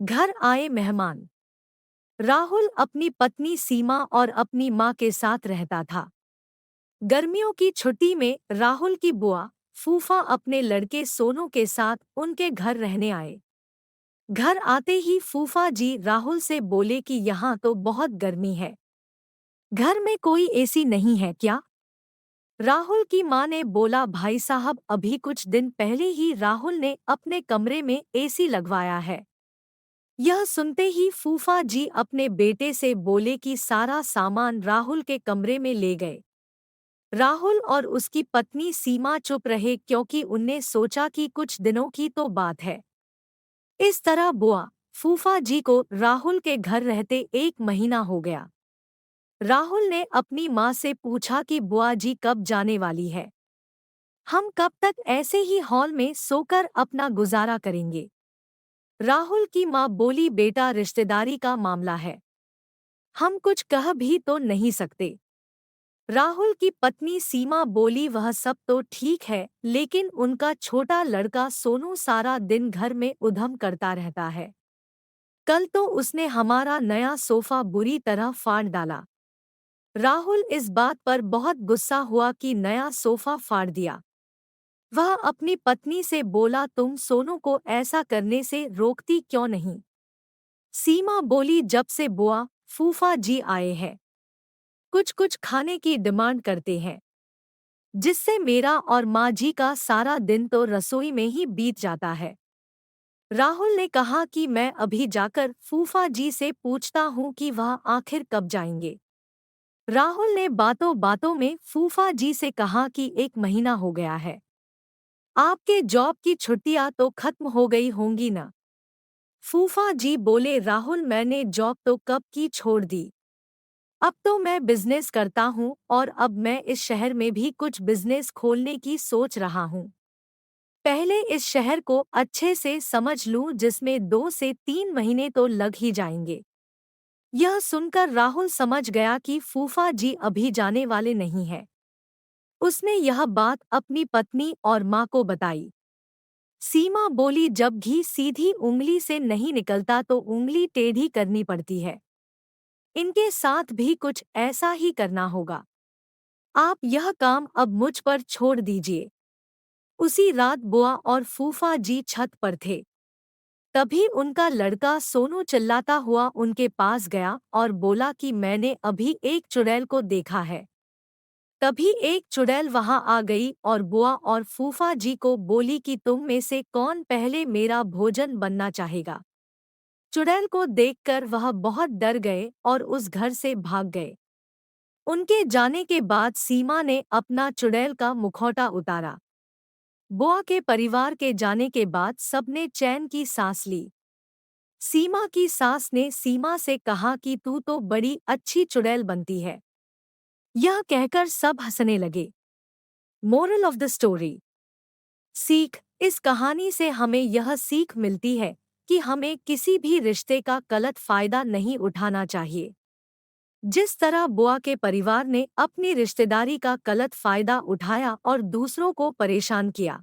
घर आए मेहमान। राहुल अपनी पत्नी सीमा और अपनी माँ के साथ रहता था। गर्मियों की छुट्टी में राहुल की बुआ फूफा अपने लड़के सोनू के साथ उनके घर रहने आए। घर आते ही फूफा जी राहुल से बोले कि यहाँ तो बहुत गर्मी है। घर में कोई एसी नहीं है क्या? राहुल की माँ ने बोला, भाई साहब, अभी कुछ दिन पहले ही राहुल ने अपने कमरे में एसी लगवाया है। यह सुनते ही फूफा जी अपने बेटे से बोले कि सारा सामान राहुल के कमरे में ले गए। राहुल और उसकी पत्नी सीमा चुप रहे क्योंकि उनने सोचा कि कुछ दिनों की तो बात है। इस तरह बुआ फूफा जी को राहुल के घर रहते 1 महीना हो गया। राहुल ने अपनी माँ से पूछा कि बुआ जी कब जाने वाली है? हम कब तक ऐसे ही हॉल में सोकर अपना गुजारा करेंगे? राहुल की माँ बोली, बेटा, रिश्तेदारी का मामला है, हम कुछ कह भी तो नहीं सकते। राहुल की पत्नी सीमा बोली, वह सब तो ठीक है, लेकिन उनका छोटा लड़का सोनू सारा दिन घर में उधम करता रहता है। कल तो उसने हमारा नया सोफा बुरी तरह फाड़ डाला। राहुल इस बात पर बहुत गुस्सा हुआ कि नया सोफा फाड़ दिया। वह अपनी पत्नी से बोला, तुम सोनू को ऐसा करने से रोकती क्यों नहीं? सीमा बोली, जब से बुआ फूफा जी आए हैं कुछ कुछ खाने की डिमांड करते हैं, जिससे मेरा और माँ जी का सारा दिन तो रसोई में ही बीत जाता है। राहुल ने कहा कि मैं अभी जाकर फूफा जी से पूछता हूँ कि वह आखिर कब जाएंगे। राहुल ने बातों बातों में फूफा जी से कहा कि 1 महीना हो गया है, आपके जॉब की छुट्टियां तो खत्म हो गई होंगी ना? फूफा जी बोले, राहुल, मैंने जॉब तो कब की छोड़ दी। अब तो मैं बिजनेस करता हूँ और अब मैं इस शहर में भी कुछ बिजनेस खोलने की सोच रहा हूँ। पहले इस शहर को अच्छे से समझ लूँ, जिसमें 2 से 3 महीने तो लग ही जाएंगे। यह सुनकर राहुल समझ गया कि फूफा जी अभी जाने वाले नहीं हैं। उसने यह बात अपनी पत्नी और माँ को बताई। सीमा बोली, जब घी सीधी उंगली से नहीं निकलता तो उंगली टेढ़ी करनी पड़ती है। इनके साथ भी कुछ ऐसा ही करना होगा। आप यह काम अब मुझ पर छोड़ दीजिए। उसी रात बुआ और फूफा जी छत पर थे। तभी उनका लड़का सोनू चिल्लाता हुआ उनके पास गया और बोला कि मैंने अभी एक चुड़ैल को देखा है। तभी एक चुड़ैल वहां आ गई और बुआ और फूफा जी को बोली कि तुम में से कौन पहले मेरा भोजन बनना चाहेगा। चुड़ैल को देखकर वह बहुत डर गए और उस घर से भाग गए। उनके जाने के बाद सीमा ने अपना चुड़ैल का मुखौटा उतारा। बुआ के परिवार के जाने के बाद सबने चैन की सांस ली। सीमा की सास ने सीमा से कहा कि तू तो बड़ी अच्छी चुड़ैल बनती है। यह कहकर सब हंसने लगे। Moral of the story. सीख। इस कहानी से हमें यह सीख मिलती है कि हमें किसी भी रिश्ते का गलत फायदा नहीं उठाना चाहिए। जिस तरह बुआ के परिवार ने अपनी रिश्तेदारी का गलत फायदा उठाया और दूसरों को परेशान किया,